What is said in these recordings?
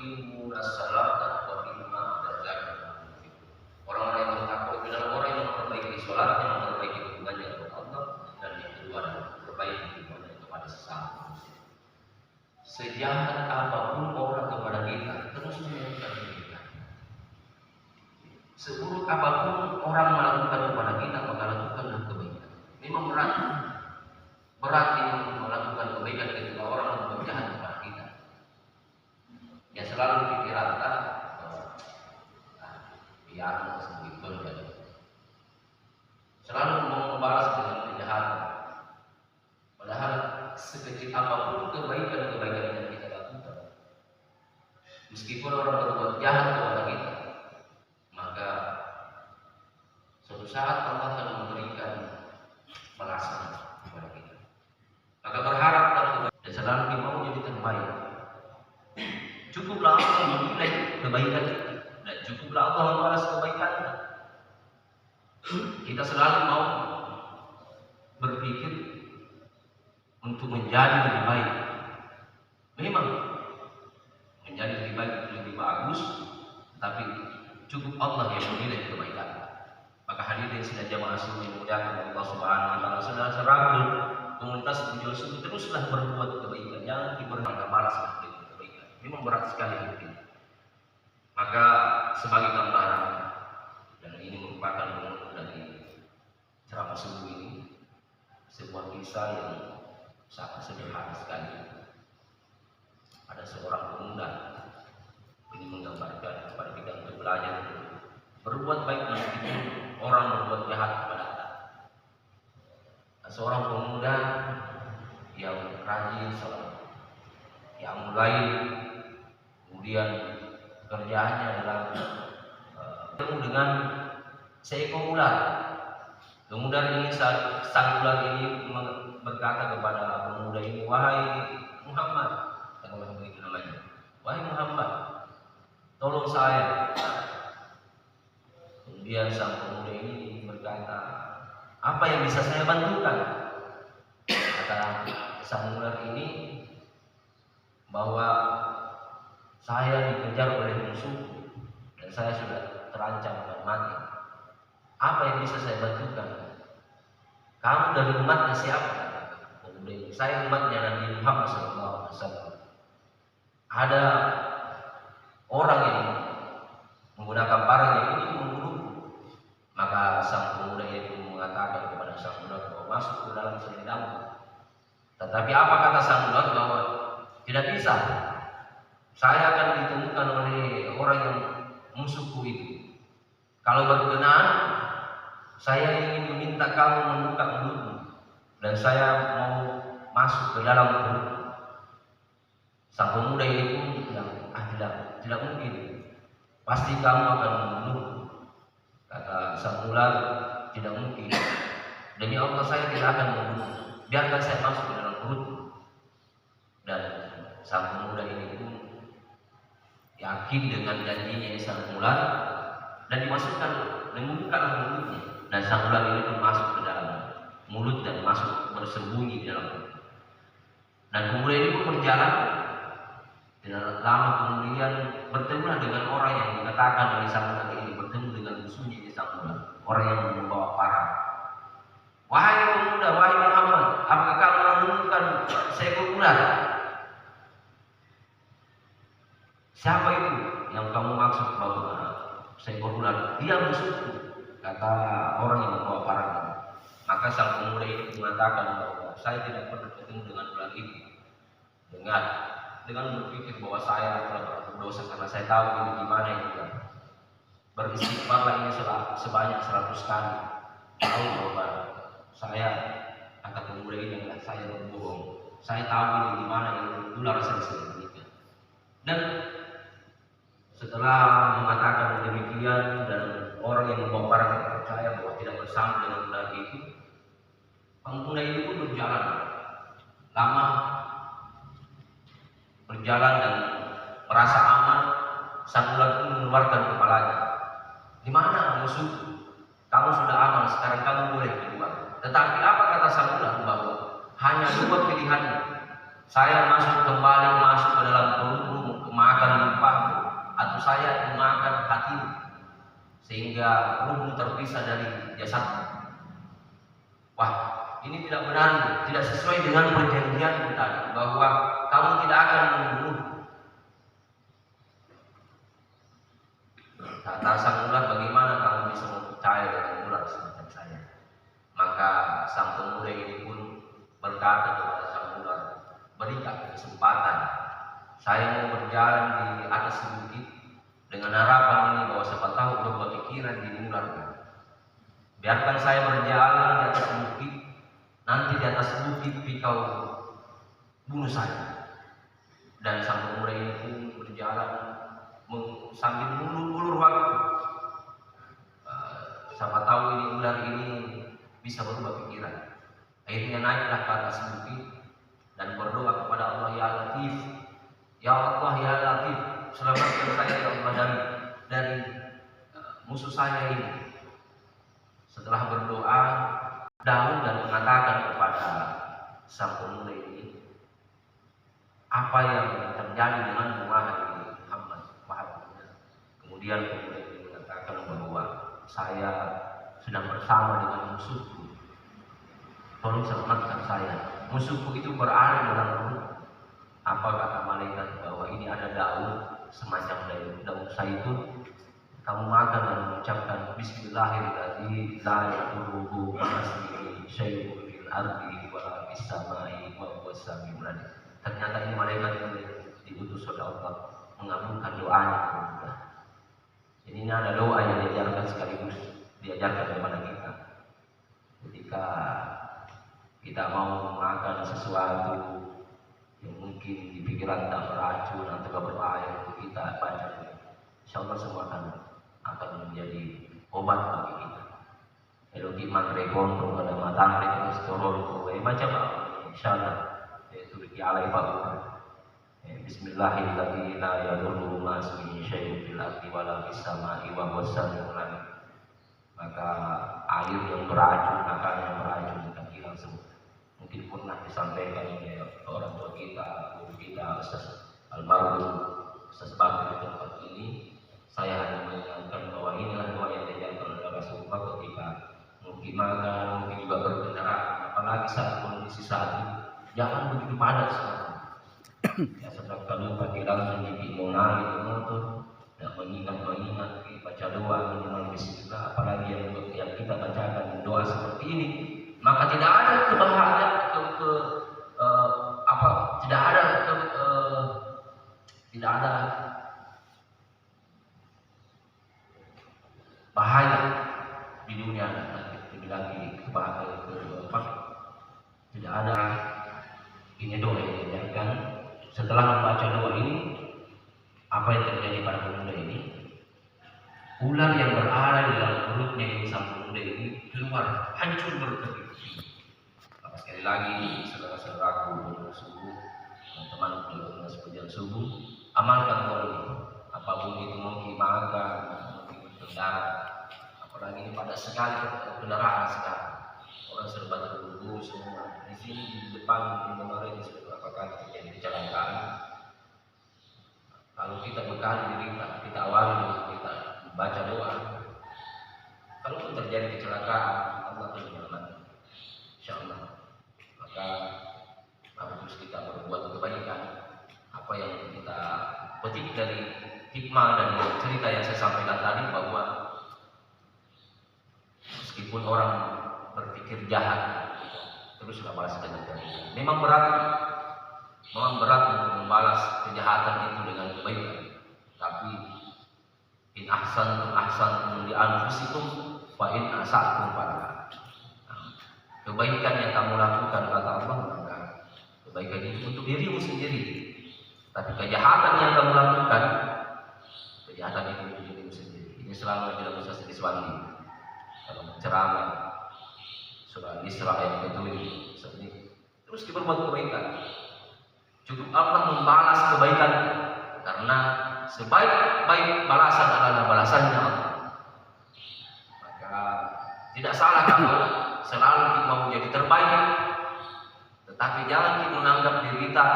yuqimuna salata wa mimma razaqnahum yunfiqun. Orang-orang yang bertakwa itu adalah orang yang memperbaiki salatnya, memperbaiki hubungannya dengan Allah, dan yang kedua adalah memperbaiki hubungannya kepada sesama manusia. Sejahat apapun orang kepada kita, terus mengingatkan kita. Seburuk apapun orang melakukan kepada kita, maka lakukanlah kebaikan. Memang berat ini melakukan kebaikan ketika orang berbuat jahat kepada kita. Ya selalu dikirakan biar begitu saja. Selalu mau membalas dengan kejahatan. Padahal sekecil apapun kebaikan-kebaikan yang kita lakukan, meskipun orang berbuat jahat kepada kita, maka suatu saat Allah akan memberikan balasan kepada kita. Maka berharaplah dan selalu mau jadi terbaik. Cukuplah Allah menilai kebaikan kita dan cukuplah Allah membalas kebaikan kita. Kita selalu mau berpikir untuk menjadi lebih baik. Memang menjadi lebih baik, lebih bagus, tapi cukup Allah yang menilai kebaikan. Maka hadirin sidang jamaah yang dimuliakan Allah Subhanahu wa taala, saudara-saudaraku, komunitas Bujur Suku teruslah berbuat kebaikan yang diberikan balaslah dengan kebaikan. Memang berat sekali itu. Maka sebagai gambaran, dan ini merupakan penghulu dari ceramah subuh ini, sebuah kisah yang sangat sederhana sekali. Ada seorang pemuda, ini menggambarkan kepada kita untuk belajar berbuat baik meskipun orang berbuat jahat kepada kita. Seorang pemuda yang rajin sholat, yang mulai kemudian pekerjaannya adalah bertemu dengan seekor ular. Kemudian ini sang ular ini berkata kepada pemuda ini, "Wahai Muhammad," kalau begitu namanya, "Wahai Muhammad, tolong saya." Kemudian sang pemuda ini berkata, "Apa yang bisa saya bantukan?" Kata sang ular ini, bahwa saya dikejar oleh musuh dan saya sudah terancam akan mati. Apa yang bisa saya bantukan? Kamu dari umatnya siapa? Kemudian saya umatnya Nabi Muhammad SAW. Ada orang yang menggunakan parang yang ini membunuh. Maka sang pemuda itu mengatakan kepada sang ular bahwa masuk ke dalam selendangmu. Tetapi apa kata sang ular? Bahwa tidak bisa. Saya akan ditemukan oleh orang yang musuhku itu. Kalau berkenan, saya ingin meminta kamu membuka mulutmu dan saya mau masuk ke dalam mulut. Sang pemuda ini pun bilang, tidak mungkin. Pasti kamu akan membunuh. Kata sang ular, tidak mungkin. Demi Allah saya tidak akan membunuh. Biarkan saya masuk ke dalam mulut. Dan sang pemuda ini pun yakin dengan janjinya sang ular dan dimasukkan dan membuka mulutnya. Dan sang ular ini pun masuk ke dalam mulut dan masuk bersembunyi di dalam mulut. Dan pemuda ini pun berjalan. Tidak lama kemudian bertemulah dengan orang yang dikatakan oleh sang ular ini, bertemu dengan musuhnya di sang ular, orang yang membawa parang. "Wahai pemuda, wahai Muhammad, apakah kamu menemukan seekor ular? Siapa itu yang kamu maksud bahwa seekor ular? Dia musuhku," kata orang yang membawa parang. Maka sang pemuda itu mengatakan bahwa saya tidak pernah bertemu dengan ular itu. Dengan berpikir bahwa saya telah berdosa karena saya tahu ini gimana ini kan. Beristighfarlah ini sebanyak 100 kali. Tahu bahwa saya, kata pemuda ini, saya berbohong. Saya tahu ini gimana ini ular saya sendiri. Dan setelah mengatakan demikian dan orang yang membawa parang itu percaya bahwa tidak bersama dengan ular itu, pemuda ini pun berjalan lama, berjalan dan merasa aman. Sang ular pun mengeluarkan kepalanya. "Di mana musuh? Kamu sudah aman, sekarang kamu boleh keluar." Tetapi apa kata sang ular? Bahwa hanya 2 pilihannya. Saya masuk ke dalam perutmu, makan limpah, terpisah dari jasadmu. Wah, ini tidak benar, tidak sesuai dengan perjanjian tadi bahwa kamu tidak akan membunuh. Kata sang ular, bagaimana kamu bisa percaya dengan ular semacam saya? Maka sang pemuda ini pun berkata kepada sang ular, berikan kesempatan, saya mau berjalan di atas bukit dengan harapan ini bahwa siapa tahu berubah pikiran di ular. Biarkan saya berjalan di atas bukit, nanti di atas bukit kau bunuh saya. Dan sang pemuda ini pun berjalan sambil mengulur waktu. Siapa tahu ini ular ini bisa berubah pikiran. Akhirnya naiklah ke atas bukit dan berdoa kepada Allah, ya Latif, ya Allah ya Latif, selamatkan saya ya Allah dari musuh saya ini. Setelah berdoa, Daud dan mengatakan kepada sang pemuda ini, apa yang terjadi dengan wahai Muhammad? Kemudian pemuda ini mengatakan bahwa saya sedang bersama dengan musuhku. Tolong selamatkan saya. Musuhku itu berada dalam perut. Apa kata malaikat? Bahwa ini ada daun semacam daun zaitun. Kamu makan dan mengucapkan Bismillahirrahmanirrahim, la yadurruhu ma'asmihi syai'un fil ardi wa la fis samai wa huwas samiul alim. Ternyata ini malaikat diutus oleh Allah mengabulkan doanya kepada. Jadi ini ada doa yang diajarkan sekaligus diajarkan kepada kita. Ketika kita mau makan sesuatu yang mungkin di pikiran tak beracun atau berbahaya untuk kita baca, insya Allah semua akan menjadi obat bagi kita. Kalau kita rekon pada matahari kolesterol, macam apa? Insya Allah itu dialai Pak. Bismillahirrahmanirrahim. La yadurru ma ismihi syai'un fil ardi wa la fis samai wa huwas samiul alim. Maka air yang beracun, makanan yang beracun akan hilang semua. Mungkin pernah disampaikan oleh orang tua kita, guru kita, Ustaz almarhum Ustaz Bakri di tempat ini. Saya hanya mengingatkan bahwa inilah doa yang diajarkan oleh Rasulullah ketika mungkin makan, mungkin juga berkendaraan, apalagi saat kondisi saat ini, jangan begitu padat sekarang. Ya, sedang kalau pakai langsung gigi mau naik ke motor, dan mengingat baca doa minimal bismillah, apalagi yang kita bacakan doa seperti ini, maka tidak ada kebahagiaan tidak ada bahaya di dunia nanti. Lebih lagi tidak ada ini doa yang diajarkan. Setelah membaca doa ini, apa yang terjadi pada pemuda ini? Ular yang berada di dalam perutnya ini sang pemuda ini keluar hancur berkeping. Maka sekali lagi saudara-saudaraku subuh, teman-teman yang sepanjang subuh, amalkan doa ini. Apapun itu mungkin makan, mungkin kendaraan, apalagi ini pada sekali kendaraan sekarang. Orang serba terburu-buru semua. Di sini di depan di kemarin sudah berapa kali terjadi kecelakaan. Kalau kita bekali diri kita awali dengan kita baca doa. Kalau pun terjadi kecelakaan, Allah akan menyelamatkan. Insyaallah. Maka harus kita berbuat kebaikan. Apa yang kita petik dari hikmah dan cerita yang saya sampaikan tadi, bahwa meskipun orang berpikir jahat, teruslah balas dengan kebaikan. Memang berat untuk membalas kejahatan itu dengan kebaikan. Tapi in ahsantum li anfusikum wa in asatum falaha. Kebaikan yang kamu lakukan kata Allah, maka kebaikan itu untuk dirimu sendiri. Tapi kejahatan yang kamu lakukan, kejahatan itu untuk dirimu sendiri. Ini selalu tidak usah sediswandi. Kalau menceramah surah Isra ayat ke-7 terus diperbuat kebaikan. Cukup Allah membalas kebaikan, karena sebaik-baik balasan adalah balasannya Allah. Maka tidak salah kamu selalu mau menjadi terbaik, tetapi jangan kita menganggap diri kita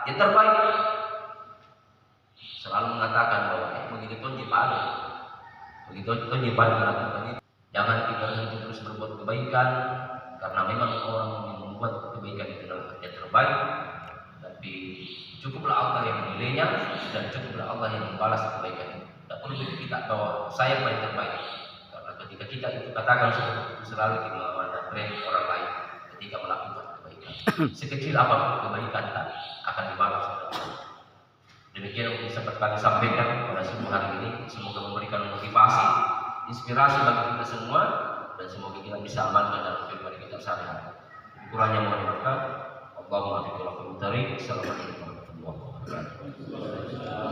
yang terbaik. Selalu mengatakan bahwa begitu tuh nyipada melakukan itu. Jangan kita berhenti terus berbuat kebaikan, karena memang orang yang membuat kebaikan itu adalah yang terbaik. Tapi cukuplah Allah yang menilainya dan cukuplah Allah yang membalas kebaikan itu. Tak perlu kita bahwa saya paling terbaik, karena ketika kita itu katakan seperti itu selalu dimana tren orang lain ketika melakukan kebaikan. Sekecil apapun kebaikan akan dibalas oleh Allah. Demikian yang bisa kami sampaikan pada subuh hari ini. Semoga memberikan motivasi, inspirasi bagi kita semua, dan semoga kita bisa amalkan dalam kehidupan kita sehari-hari. Kurangnya mohon maaf. Allahumma a'ti wa Assalamualaikum warahmatullahi wabarakatuh.